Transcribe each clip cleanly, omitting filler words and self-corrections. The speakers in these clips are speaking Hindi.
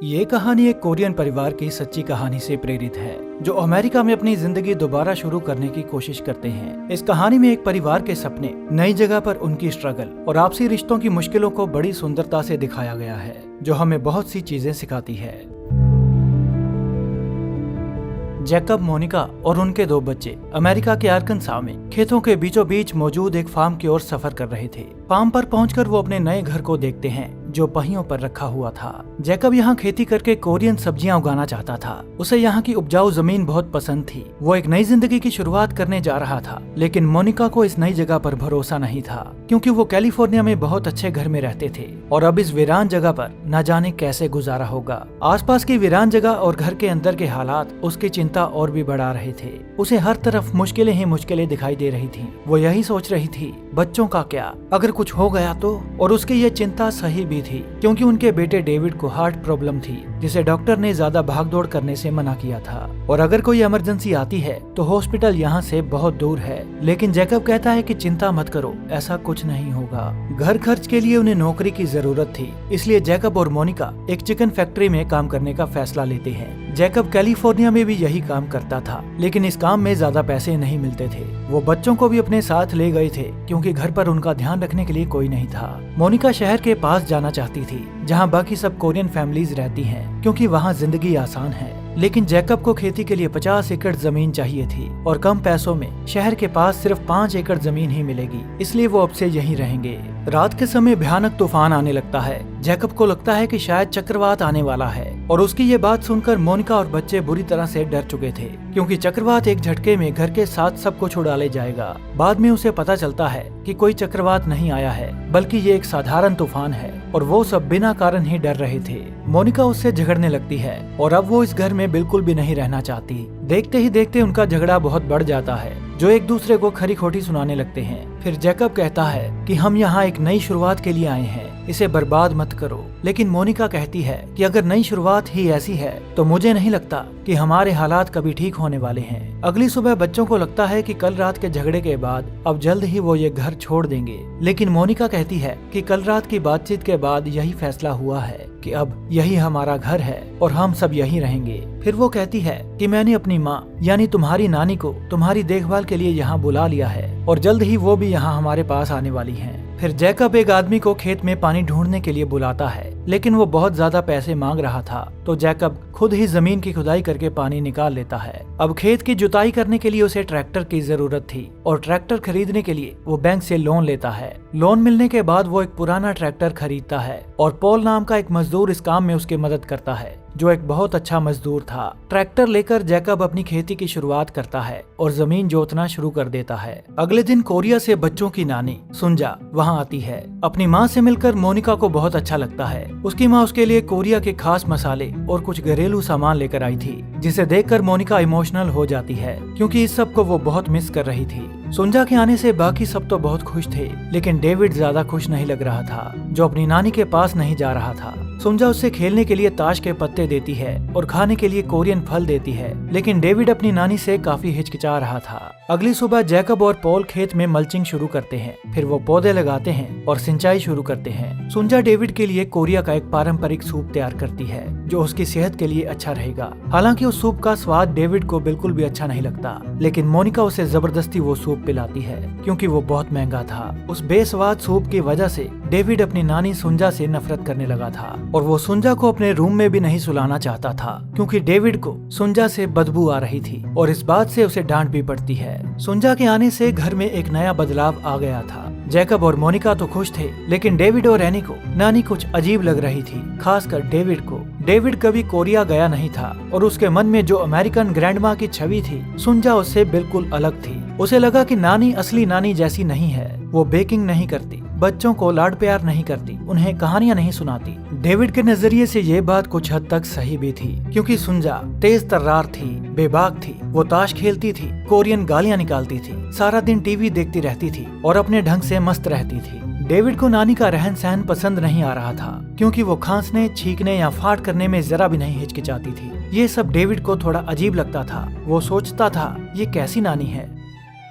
ये कहानी एक कोरियन परिवार की सच्ची कहानी से प्रेरित है जो अमेरिका में अपनी जिंदगी दोबारा शुरू करने की कोशिश करते हैं। इस कहानी में एक परिवार के सपने, नई जगह पर उनकी स्ट्रगल और आपसी रिश्तों की मुश्किलों को बड़ी सुंदरता से दिखाया गया है जो हमें बहुत सी चीजें सिखाती है। जैकब, मोनिका और उनके दो बच्चे अमेरिका के आर्कनसा में खेतों के बीचों बीच मौजूद एक फार्म की ओर सफर कर रहे थे। फार्म पर पहुंचकर वो अपने नए घर को देखते हैं जो पहियों पर रखा हुआ था। जैकब यहाँ खेती करके कोरियन सब्जियां उगाना चाहता था। उसे यहाँ की उपजाऊ जमीन बहुत पसंद थी। वो एक नई जिंदगी की शुरुआत करने जा रहा था, लेकिन मोनिका को इस नई जगह पर भरोसा नहीं था क्योंकि वो कैलिफोर्निया में बहुत अच्छे घर में रहते थे और अब इस वीरान जगह पर न जाने कैसे गुजारा होगा। आसपास की वीरान जगह और घर के अंदर के हालात उसकी चिंता और भी बढ़ा रहे थे। उसे हर तरफ मुश्किलें ही मुश्किलें दिखाई दे रही थी। वो यही सोच रही थी, बच्चों का क्या, अगर कुछ हो गया तो। और उसकी ये चिंता सही भी थी क्योंकि उनके बेटे डेविड को हार्ट प्रॉब्लम थी जिसे डॉक्टर ने ज्यादा भागदौड़ करने से मना किया था और अगर कोई इमरजेंसी आती है तो हॉस्पिटल यहाँ से बहुत दूर है। लेकिन जैकब कहता है कि चिंता मत करो, ऐसा कुछ नहीं होगा। घर खर्च के लिए उन्हें नौकरी की जरूरत थी, इसलिए जैकब और मोनिका एक चिकन फैक्ट्री में काम करने का फैसला लेते हैं। जैकब कैलिफोर्निया में भी यही काम करता था, लेकिन इस काम में ज्यादा पैसे नहीं मिलते थे। वो बच्चों को भी अपने साथ ले गए थे क्योंकि घर पर उनका ध्यान रखने के लिए कोई नहीं था। मोनिका शहर के पास जाना चाहती थी जहाँ बाकी सब कोरियन फैमिलीज रहती हैं क्योंकि वहाँ जिंदगी आसान है। लेकिन जैकब को खेती के लिए 50 एकड़ जमीन चाहिए थी और कम पैसों में शहर के पास सिर्फ 5 एकड़ जमीन ही मिलेगी, इसलिए वो अब से यहीं रहेंगे। रात के समय भयानक तूफान आने लगता है। जैकब को लगता है कि शायद चक्रवात आने वाला है और उसकी ये बात सुनकर मोनिका और बच्चे बुरी तरह से डर चुके थे क्योंकि चक्रवात एक झटके में घर के साथ सब कुछ उड़ा ले जाएगा। बाद में उसे पता चलता है कि कोई चक्रवात नहीं आया है बल्कि ये एक साधारण तूफान है और वो सब बिना कारण ही डर रहे थे। मोनिका उससे झगड़ने लगती है और अब वो इस घर में बिल्कुल भी नहीं रहना चाहती। देखते ही देखते उनका झगड़ा बहुत बढ़ जाता है जो एक दूसरे को खरी खोटी सुनाने लगते हैं। फिर जैकब कहता है कि हम यहाँ एक नई शुरुआत के लिए आए हैं, इसे बर्बाद मत करो। लेकिन मोनिका कहती है कि अगर नई शुरुआत ही ऐसी है तो मुझे नहीं लगता कि हमारे हालात कभी ठीक होने वाले हैं। अगली सुबह बच्चों को लगता है कि कल रात के झगड़े के बाद अब जल्द ही वो ये घर छोड़ देंगे, लेकिन मोनिका कहती है कि कल रात की बातचीत के बाद यही फैसला हुआ है कि अब यही हमारा घर है और हम सब यहीं रहेंगे। फिर वो कहती है कि मैंने अपनी माँ यानी तुम्हारी नानी को तुम्हारी देखभाल के लिए यहाँ बुला लिया है और जल्द ही वो भी यहाँ हमारे पास आने वाली हैं। फिर जैकब एक आदमी को खेत में पानी ढूंढने के लिए बुलाता है, लेकिन वो बहुत ज्यादा पैसे मांग रहा था तो जैकब खुद ही जमीन की खुदाई करके पानी निकाल लेता है। अब खेत की जुताई करने के लिए उसे ट्रैक्टर की जरूरत थी और ट्रैक्टर खरीदने के लिए वो बैंक से लोन लेता है। लोन मिलने के बाद वो एक पुराना ट्रैक्टर खरीदता है और पॉल नाम का एक मजदूर इस काम में उसकी मदद करता है जो एक बहुत अच्छा मजदूर था। ट्रैक्टर लेकर जैकब अपनी खेती की शुरुआत करता है और जमीन जोतना शुरू कर देता है। अगले दिन कोरिया से बच्चों की नानी सुंजा वहाँ आती है। अपनी माँ से मिलकर मोनिका को बहुत अच्छा लगता है। उसकी माँ उसके लिए कोरिया के खास मसाले और कुछ घरेलू सामान लेकर आई थी जिसे देखकर मोनिका इमोशनल हो जाती है क्योंकि इस सब को वो बहुत मिस कर रही थी। सुंजा के आने से बाकी सब तो बहुत खुश थे, लेकिन डेविड ज्यादा खुश नहीं लग रहा था जो अपनी नानी के पास नहीं जा रहा था। सुंजा उससे खेलने के लिए ताश के पत्ते देती है और खाने के लिए कोरियन फल देती है, लेकिन डेविड अपनी नानी से काफी हिचकिचा रहा था। अगली सुबह जैकब और पॉल खेत में मल्चिंग शुरू करते हैं। फिर वो पौधे लगाते हैं और सिंचाई शुरू करते हैं। सुंजा डेविड के लिए कोरिया का एक पारंपरिक सूप तैयार करती है जो उसकी सेहत के लिए अच्छा रहेगा। हालांकि उस सूप का स्वाद डेविड को बिल्कुल भी अच्छा नहीं लगता, लेकिन मोनिका उसे जबरदस्ती वो सूप पिलाती है क्योंकि वो बहुत महंगा था। उस बेस्वाद सूप की वजह से डेविड अपनी नानी सुंजा से नफरत करने लगा था और वो सुंजा को अपने रूम में भी नहीं सुलाना चाहता था क्योंकि डेविड को सुंजा से बदबू आ रही थी और इस बात से उसे डांट भी पड़ती है। सुंजा के आने से घर में एक नया बदलाव आ गया था। जैकब और मोनिका तो खुश थे, लेकिन डेविड और एनी को नानी कुछ अजीब लग रही थी, खासकर डेविड को। डेविड कभी कोरिया गया नहीं था और उसके मन में जो अमेरिकन ग्रैंडमा की छवि थी सुंजा उससे बिल्कुल अलग थी। उसे लगा कि नानी असली नानी जैसी नहीं है। वो बेकिंग नहीं करती, बच्चों को लाड प्यार नहीं करती, उन्हें कहानियां नहीं सुनाती। डेविड के नजरिए से ये बात कुछ हद तक सही भी थी क्योंकि सुंजा तेज तर्रार थी, बेबाक थी। वो ताश खेलती थी, कोरियन गालियां निकालती थी, सारा दिन टीवी देखती रहती थी और अपने ढंग से मस्त रहती थी। डेविड को नानी का रहन सहन पसंद नहीं आ रहा था क्योंकि वो खांसने, छींकने या फाड़ करने में जरा भी नहीं हिचकिचाती थी। ये सब डेविड को थोड़ा अजीब लगता था। वो सोचता था ये कैसी नानी है।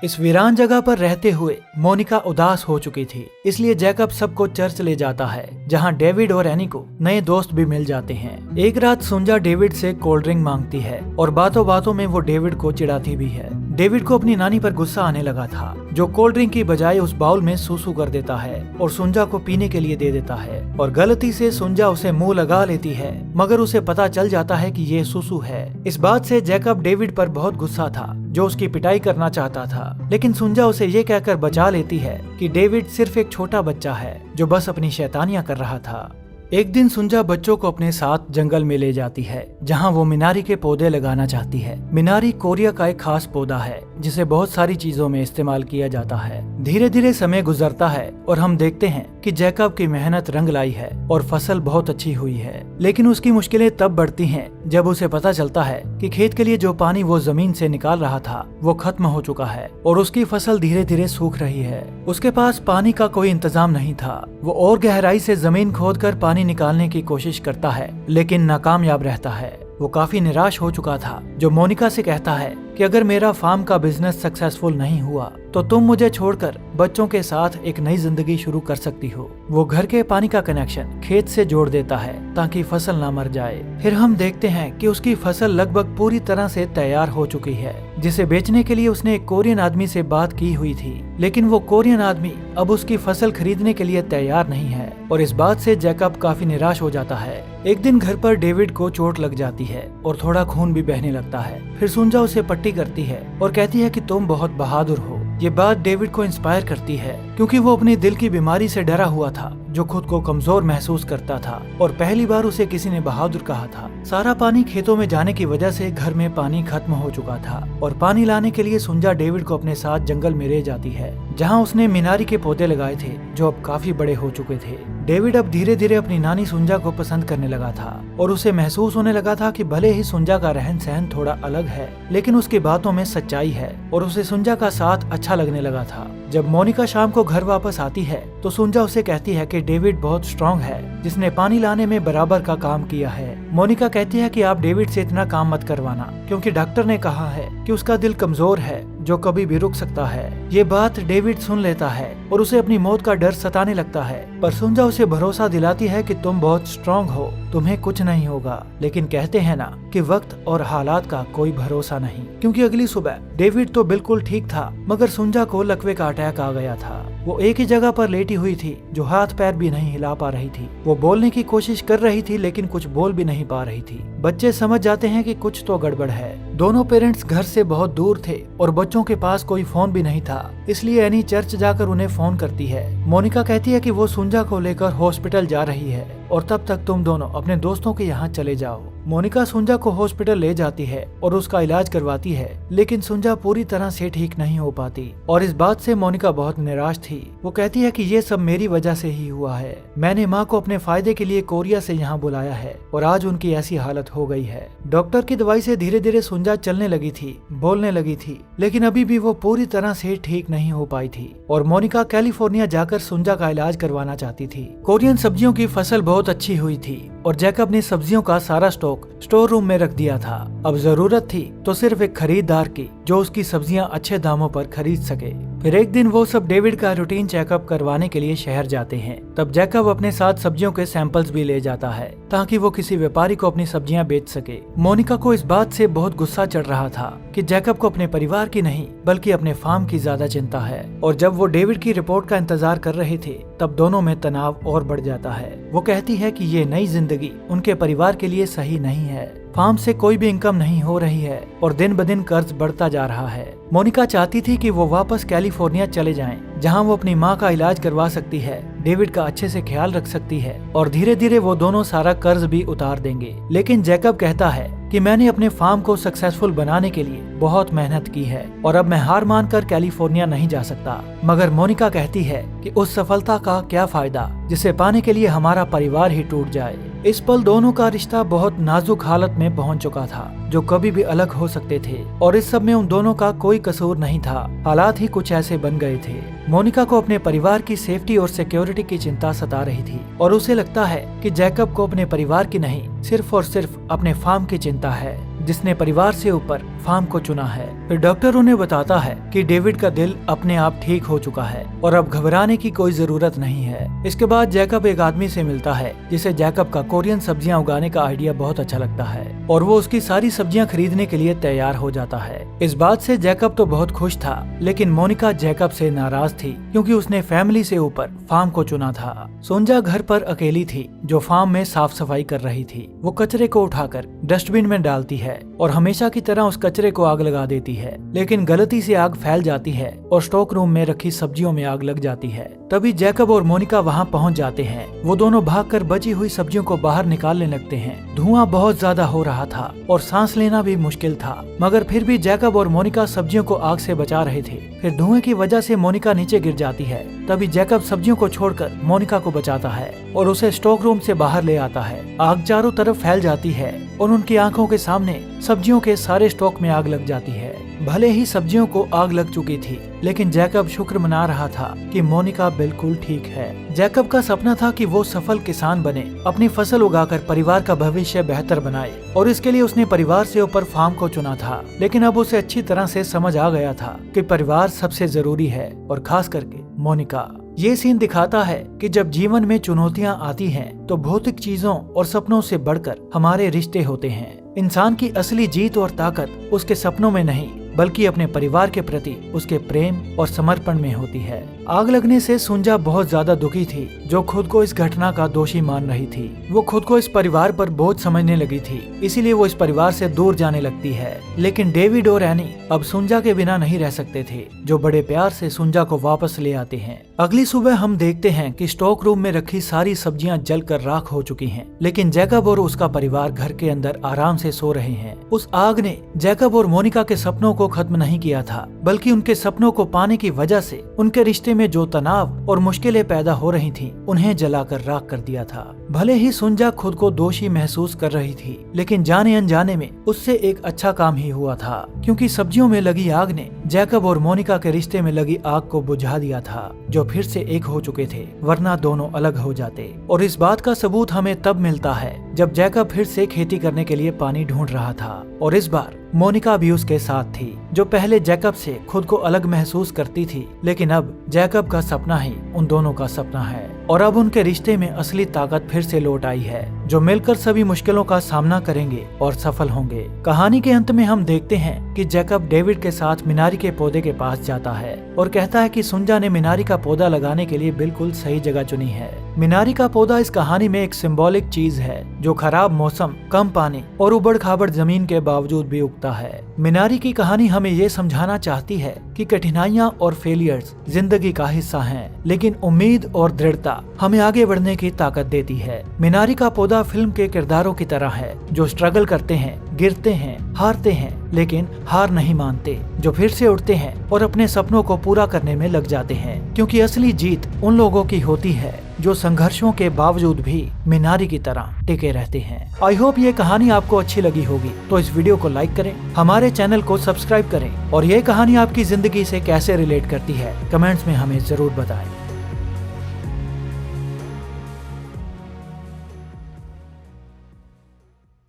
इस वीरान जगह पर रहते हुए मोनिका उदास हो चुकी थी, इसलिए जैकब सबको चर्च ले जाता है, जहां डेविड और एनी को नए दोस्त भी मिल जाते हैं। एक रात सुंजा डेविड से कोल्ड ड्रिंक मांगती है और बातों बातों में वो डेविड को चिढ़ाती भी है। डेविड को अपनी नानी पर गुस्सा आने लगा था, जो कोल्ड ड्रिंक की बजाय उस बाउल में सूसू कर देता है और सुंजा को पीने के लिए दे देता है, और गलती से सुंजा उसे मुंह लगा लेती है, मगर उसे पता चल जाता है कि ये सूसू है। इस बात से जैकब डेविड पर बहुत गुस्सा था, जो उसकी पिटाई करना चाहता था, लेकिन सुंजा उसे ये कहकर बचा लेती है कि डेविड सिर्फ एक छोटा बच्चा है जो बस अपनी शैतानियां कर रहा था। एक दिन सुंजा बच्चों को अपने साथ जंगल में ले जाती है, जहां वो मिनारी के पौधे लगाना चाहती है। मिनारी कोरिया का एक खास पौधा है जिसे बहुत सारी चीजों में इस्तेमाल किया जाता है। धीरे धीरे समय गुजरता है और हम देखते हैं कि जैकब की मेहनत रंग लाई है और फसल बहुत अच्छी हुई है, लेकिन उसकी मुश्किलें तब बढ़ती हैं जब उसे पता चलता है कि खेत के लिए जो पानी वो जमीन से निकाल रहा था वो खत्म हो चुका है और उसकी फसल धीरे धीरे सूख रही है। उसके पास पानी का कोई इंतजाम नहीं था। वो और गहराई से जमीन खोदकर पानी निकालने की कोशिश करता है, लेकिन नाकामयाब रहता है। वो काफी निराश हो चुका था, जो मोनिका से कहता है कि अगर मेरा फार्म का बिजनेस सक्सेसफुल नहीं हुआ तो तुम मुझे छोड़कर बच्चों के साथ एक नई जिंदगी शुरू कर सकती हो। वो घर के पानी का कनेक्शन खेत से जोड़ देता है ताकि फसल ना मर जाए। फिर हम देखते हैं कि उसकी फसल लगभग पूरी तरह से तैयार हो चुकी है, जिसे बेचने के लिए उसने एक कोरियन आदमी से बात की हुई थी, लेकिन वो कोरियन आदमी अब उसकी फसल खरीदने के लिए तैयार नहीं है, और इस बात से जैकब काफी निराश हो जाता है। एक दिन घर पर डेविड को चोट लग जाती है और थोड़ा खून भी बहने लगता है। फिर सुंजा उसे पट्टी करती है और कहती है कि तुम बहुत बहादुर हो। ये बात डेविड को इंस्पायर करती है, क्योंकि वो अपनी दिल की बीमारी से डरा हुआ था, जो खुद को कमजोर महसूस करता था, और पहली बार उसे किसी ने बहादुर कहा था। सारा पानी खेतों में जाने की वजह से घर में पानी खत्म हो चुका था, और पानी लाने के लिए सुंजा डेविड को अपने साथ जंगल में ले जाती है, जहां उसने मीनारी के पौधे लगाए थे जो अब काफी बड़े हो चुके थे। डेविड अब धीरे धीरे अपनी नानी सुंजा को पसंद करने लगा था, और उसे महसूस होने लगा था कि भले ही सुंजा का रहन सहन थोड़ा अलग है, लेकिन उसकी बातों में सच्चाई है, और उसे सुंजा का साथ अच्छा लगने लगा था। जब मोनिका शाम को घर वापस आती है तो सुंजा उसे कहती है कि डेविड बहुत स्ट्रांग है, जिसने पानी लाने में बराबर का काम किया है। मोनिका कहती है कि आप डेविड से इतना काम मत करवाना, क्योंकि डॉक्टर ने कहा है कि उसका दिल कमजोर है जो कभी भी रुक सकता है। ये बात डेविड सुन लेता है और उसे अपनी मौत का डर सताने लगता है, पर सुंजा उसे भरोसा दिलाती है कि तुम बहुत स्ट्रांग हो, तुम्हें कुछ नहीं होगा। लेकिन कहते हैं ना कि वक्त और हालात का कोई भरोसा नहीं, क्योंकि अगली सुबह डेविड तो बिल्कुल ठीक था, मगर सुंजा को लकवे का अटैक आ गया था। वो एक ही जगह पर लेटी हुई थी, जो हाथ पैर भी नहीं हिला पा रही थी। वो बोलने की कोशिश कर रही थी, लेकिन कुछ बोल भी नहीं पा रही थी। बच्चे समझ जाते हैं कि कुछ तो गड़बड़ है। दोनों पेरेंट्स घर से बहुत दूर थे और बच्चों के पास कोई फोन भी नहीं था, इसलिए एनी चर्च जाकर उन्हें फोन करती है। मोनिका कहती है कि वो सुंजा को लेकर हॉस्पिटल जा रही है और तब तक तुम दोनों अपने दोस्तों के यहाँ चले जाओ। मोनिका सुंजा को हॉस्पिटल ले जाती है और उसका इलाज करवाती है, लेकिन सुंजा पूरी तरह से ठीक नहीं हो पाती, और इस बात से मोनिका बहुत निराश थी। वो कहती है कि ये सब मेरी वजह से ही हुआ है। मैंने माँ को अपने फायदे के लिए कोरिया से यहाँ बुलाया है और आज उनकी ऐसी हालत हो गई है। डॉक्टर की दवाई से धीरे धीरे सुंजा चलने लगी थी, बोलने लगी थी, लेकिन अभी भी वो पूरी तरह से ठीक नहीं हो पाई थी, और मोनिका कैलिफोर्निया जाकर सुंजा का इलाज करवाना चाहती थी। कोरियन सब्जियों की फसल बहुत अच्छी हुई थी और जैकब ने सब्जियों का सारा स्टॉक स्टोर रूम में रख दिया था। अब जरूरत थी तो सिर्फ एक खरीदार की, जो उसकी सब्जियां अच्छे दामों पर खरीद सके। फिर एक दिन वो सब डेविड का रूटीन चेकअप करवाने के लिए शहर जाते हैं। तब जैकब अपने साथ सब्जियों के सैंपल्स भी ले जाता है, ताकि वो किसी व्यापारी को अपनी सब्जियां बेच सके। मोनिका को इस बात से बहुत गुस्सा चढ़ रहा था कि जैकब को अपने परिवार की नहीं बल्कि अपने फार्म की ज्यादा चिंता है, और जब वो डेविड की रिपोर्ट का इंतजार कर रहे थे तब दोनों में तनाव और बढ़ जाता है। वो कहती है कि ये नई जिंदगी उनके परिवार के लिए सही नहीं है। फार्म से कोई भी इनकम नहीं हो रही है और दिन ब दिन कर्ज बढ़ता जा रहा है। मोनिका चाहती थी कि वो वापस कैलिफोर्निया चले जाएं, जहां वो अपनी माँ का इलाज करवा सकती है, डेविड का अच्छे से ख्याल रख सकती है, और धीरे धीरे वो दोनों सारा कर्ज भी उतार देंगे। लेकिन जैकब कहता है कि मैंने अपने फार्म को सक्सेसफुल बनाने के लिए बहुत मेहनत की है और अब मैं हार मानकर कैलिफोर्निया नहीं जा सकता। मगर मोनिका कहती है कि उस सफलता का क्या फायदा जिसे पाने के लिए हमारा परिवार ही टूट जाए। इस पल दोनों का रिश्ता बहुत नाजुक हालत में पहुंच चुका था, जो कभी भी अलग हो सकते थे, और इस सब में उन दोनों का कोई कसूर नहीं था। हालात ही कुछ ऐसे बन गए थे। मोनिका को अपने परिवार की सेफ्टी और सिक्योरिटी की चिंता सता रही थी और उसे लगता है कि जैकब को अपने परिवार की नहीं, सिर्फ और सिर्फ अपने फार्म की चिंता है, जिसने परिवार से ऊपर फार्म को चुना है। फिर डॉक्टर उन्हें बताता है कि डेविड का दिल अपने आप ठीक हो चुका है और अब घबराने की कोई जरूरत नहीं है। इसके बाद जैकब एक आदमी से मिलता है जिसे जैकब का कोरियन सब्जियां उगाने का आइडिया बहुत अच्छा लगता है और वो उसकी सारी सब्जियां खरीदने के लिए तैयार हो जाता है। इस बात से जैकब तो बहुत खुश था, लेकिन मोनिका जैकब से नाराज थी क्योंकि उसने फैमिली से ऊपर फार्म को चुना था। सुंजा घर पर अकेली थी जो फार्म में साफ सफाई कर रही थी। वो कचरे को उठाकर डस्टबिन में डालती है और हमेशा की तरह उस कचरे को आग लगा देती है, लेकिन गलती से आग फैल जाती है और स्टॉक रूम में रखी सब्जियों में आग लग जाती है। तभी जैकब और मोनिका वहां पहुंच जाते हैं। वो दोनों भागकर बची हुई सब्जियों को बाहर निकालने लगते हैं। धुआं बहुत ज्यादा हो रहा था और सांस लेना भी मुश्किल था, मगर फिर भी जैकब और मोनिका सब्जियों को आग से बचा रहे थे। फिर धुएं की वजह से मोनिका नीचे गिर जाती है। तभी जैकब सब्जियों को छोड़कर मोनिका को बचाता है और उसे स्टॉक रूम से बाहर ले आता है। आग चारों तरफ फैल जाती है और उनकी आंखों के सामने सब्जियों के सारे स्टॉक में आग लग जाती है। भले ही सब्जियों को आग लग चुकी थी, लेकिन जैकब शुक्र मना रहा था कि मोनिका बिल्कुल ठीक है। जैकब का सपना था कि वो सफल किसान बने, अपनी फसल उगाकर परिवार का भविष्य बेहतर बनाए और इसके लिए उसने परिवार से ऊपर फार्म को चुना था। लेकिन अब उसे अच्छी तरह से समझ आ गया था कि परिवार सबसे जरूरी है और खास करके मोनिका। ये सीन दिखाता है कि जब जीवन में चुनौतियां आती हैं, तो भौतिक चीजों और सपनों से बढ़कर हमारे रिश्ते होते हैं। इंसान की असली जीत और ताकत उसके सपनों में नहीं, बल्कि अपने परिवार के प्रति उसके प्रेम और समर्पण में होती है। आग लगने से सुंजा बहुत ज्यादा दुखी थी, जो खुद को इस घटना का दोषी मान रही थी। वो खुद को इस परिवार पर बोझ समझने लगी थी, इसीलिए वो इस परिवार से दूर जाने लगती है। लेकिन डेविड और एनी अब सुंजा के बिना नहीं रह सकते थे, जो बड़े प्यार से सुंजा को वापस ले आते हैं। अगली सुबह हम देखते हैं कि स्टॉक रूम में रखी सारी सब्जियां जलकर राख हो चुकी हैं, लेकिन जैकब और उसका परिवार घर के अंदर आराम से सो रहे हैं। उस आग ने जैकब और मोनिका के सपनों को खत्म नहीं किया था, बल्कि उनके सपनों को पाने की वजह से उनके रिश्ते में जो तनाव और मुश्किलें पैदा हो रही थीं, उन्हें जलाकर राख कर दिया था। भले ही सुंजा खुद को दोषी महसूस कर रही थी, लेकिन जाने अनजाने में उससे एक अच्छा काम ही हुआ था, क्योंकि सब्जियों में लगी आग ने जैकब और मोनिका के रिश्ते में लगी आग को बुझा दिया था, जो फिर से एक हो चुके थे, वरना दोनों अलग हो जाते। और इस बात का सबूत हमें तब मिलता है जब जैकब फिर से खेती करने के लिए पानी ढूंढ रहा था, और इस बार मोनिका भी उसके साथ थी, जो पहले जैकब से खुद को अलग महसूस करती थी, लेकिन अब जैकब का सपना ही उन दोनों का सपना है। और अब उनके रिश्ते में असली ताकत फिर से लौट आई है, जो मिलकर सभी मुश्किलों का सामना करेंगे और सफल होंगे। कहानी के अंत में हम देखते हैं कि जैकब डेविड के साथ मीनारी के पौधे के पास जाता है और कहता है कि सुंजा ने मीनारी का पौधा लगाने के लिए बिल्कुल सही जगह चुनी है। मीनारी का पौधा इस कहानी में एक सिंबॉलिक चीज है, जो खराब मौसम, कम पानी और उबड़ खाबड़ जमीन के बावजूद भी उगता है। मीनारी की कहानी हमें ये समझाना चाहती है कि कठिनाइयाँ और फेलियर्स जिंदगी का हिस्सा हैं, लेकिन उम्मीद और दृढ़ता हमें आगे बढ़ने की ताकत देती है। मीनारी का पौधा फिल्म के किरदारों की तरह है, जो स्ट्रगल करते हैं, गिरते हैं, हारते हैं, लेकिन हार नहीं मानते, जो फिर से उठते हैं और अपने सपनों को पूरा करने में लग जाते हैं, क्योंकि असली जीत उन लोगों की होती है जो संघर्षों के बावजूद भी मीनारी की तरह टिके रहते हैं। आई होप ये कहानी आपको अच्छी लगी होगी, तो इस वीडियो को लाइक करें, हमारे चैनल को सब्सक्राइब करें और ये कहानी आपकी जिंदगी से कैसे रिलेट करती है कमेंट्स में हमें जरूर बताएं।